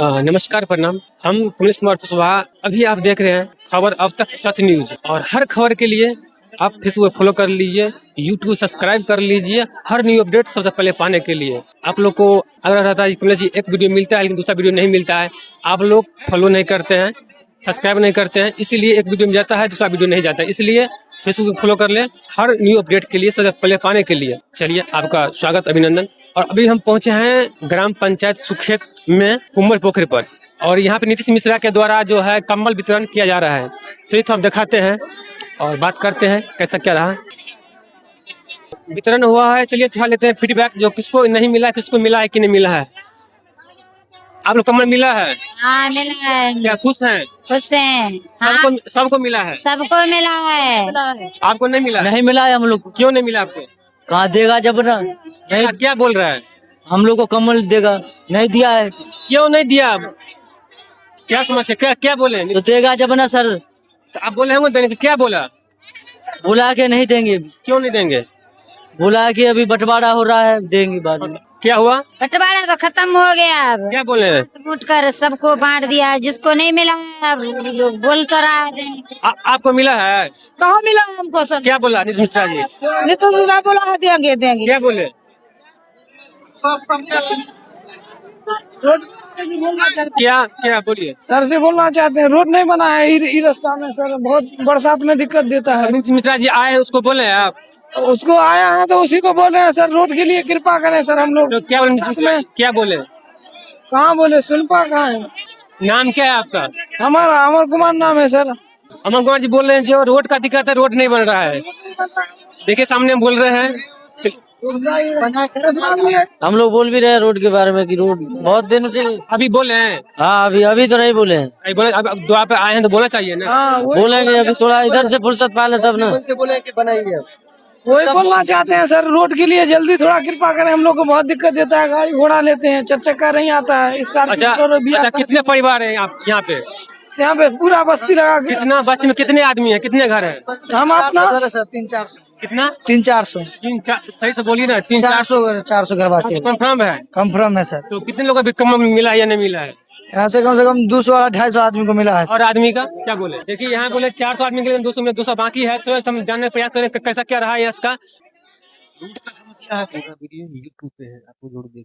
नमस्कार प्रणाम। हम कमलेश कुमार कुशवाहा। अभी आप देख रहे हैं खबर अब तक सच न्यूज, और हर खबर के लिए आप फेसबुक फॉलो कर लीजिए, यूट्यूब सब्सक्राइब कर लीजिए। हर न्यू अपडेट सबसे पहले पाने के लिए आप लोग को अगर रहता है कमलेश जी एक वीडियो मिलता है लेकिन दूसरा वीडियो नहीं मिलता है, आप लोग फॉलो नहीं करते हैं, सब्सक्राइब नहीं करते हैं, इसीलिए एक वीडियो मिल जाता है दूसरा वीडियो नहीं जाता है। इसलिए फेसबुक फॉलो कर ले हर न्यू अपडेट के लिए सबसे पहले पाने के लिए। चलिए आपका स्वागत अभिनंदन। और अभी हम पहुंचे हैं ग्राम पंचायत सुखेत में कुम्मल पोखरी पर, और यहाँ पे नीतीश मिश्रा के द्वारा जो है कंबल वितरण किया जा रहा है। चलिए तो हम दिखाते हैं और बात करते हैं कैसा क्या रहा वितरण हुआ है। चलिए उठा लेते हैं फीडबैक, जो किसको नहीं मिला है, किसको मिला है कि नहीं मिला है। आप लोग कम्बल मिला है? हाँ मिला है। क्या खुश हैं? खुश हैं। सबको मिला है? सबको मिला है। आपको नहीं मिला? नहीं मिला है हम लोग। क्यों नहीं मिला आपको? कहाँ देगा जब ना नहीं। क्या बोल रहा है? हम लोग को कम्बल देगा, नहीं दिया है। क्यों नहीं दिया? क्या समस्या, क्या बोले? तो देगा जब ना सर। तो आप बोले होंगे देने, क्या बोला? बोला के नहीं देंगे। क्यों नहीं देंगे? बोला कि अभी बंटवारा हो रहा है, देंगे बाद में। क्या हुआ? बंटवारा तो खत्म हो गया। अब क्या बोले? उठ कर सबको बांट दिया, जिसको नहीं मिला है अब बोल तो रहा है। आपको मिला है? कहाँ मिला हमको सर? क्या बोला नीतीश मिश्रा जी? नीतीश मिश्रा बोला है देंगे देंगे। क्या बोले? क्या बोलिए? सर से बोलना चाहते हैं, रोड नहीं बना है ई रास्ता में सर, बहुत बरसात में दिक्कत देता है। नीतीश मिश्रा जी आए हैं, उसको बोले हैं आप? उसको आया है तो उसी को बोल रहे हैं सर, रोड के लिए कृपा करें सर। हम लोग तो क्या बोले नीतीश मिश्रा? क्या बोले? कहाँ बोले, सुनपा कहाँ है? नाम क्या है आपका? हमारा अमर कुमार नाम है सर। अमर कुमार जी बोल रहे हैं जो रोड का दिक्कत है, रोड नहीं बन रहा है। देखिए सामने बोल रहे हैं। हम लोग बोल भी रहे हैं रोड के बारे में कि रोड बहुत दिन से। अभी बोले हैं? हाँ अभी तो नहीं बोले हैं। अभी बोले, अब दुआ पे आए हैं तो बोलना चाहिए ना। हाँ बोलेंगे अभी, थोड़ा इधर से फुर्सत पा ले तब ना। वही बोलना चाहते हैं सर, रोड के लिए जल्दी थोड़ा कृपा करें। हम लोग को बहुत दिक्कत देता है, गाड़ी घोड़ा लेते हैं, चार चक्का नहीं आता है। इस अच्छा, कितने परिवार हैं आप यहाँ पे? यहाँ पे पूरा बस्ती लगा के। कितना बस्ती में कितने आदमी हैं, कितने घर हैं? हम अपना 300-400। कितना? 300-400। सही से बोलिए ना। 400 घर वासी कंफर्म है? कंफर्म है सर। तो कितने लोग अभी कम मिला है या नहीं मिला है? यहाँ से कम 200-250 आदमी को मिला है। और आदमी का क्या बोले? देखिए यहाँ बोले 400 आदमी के लिए 200 में 200 बाकी है, तो हम जानने का प्रयास करें कैसा क्या रहा है इसका। समस्या है, वीडियो यूट्यूब पे है, आपको जोड़ दे।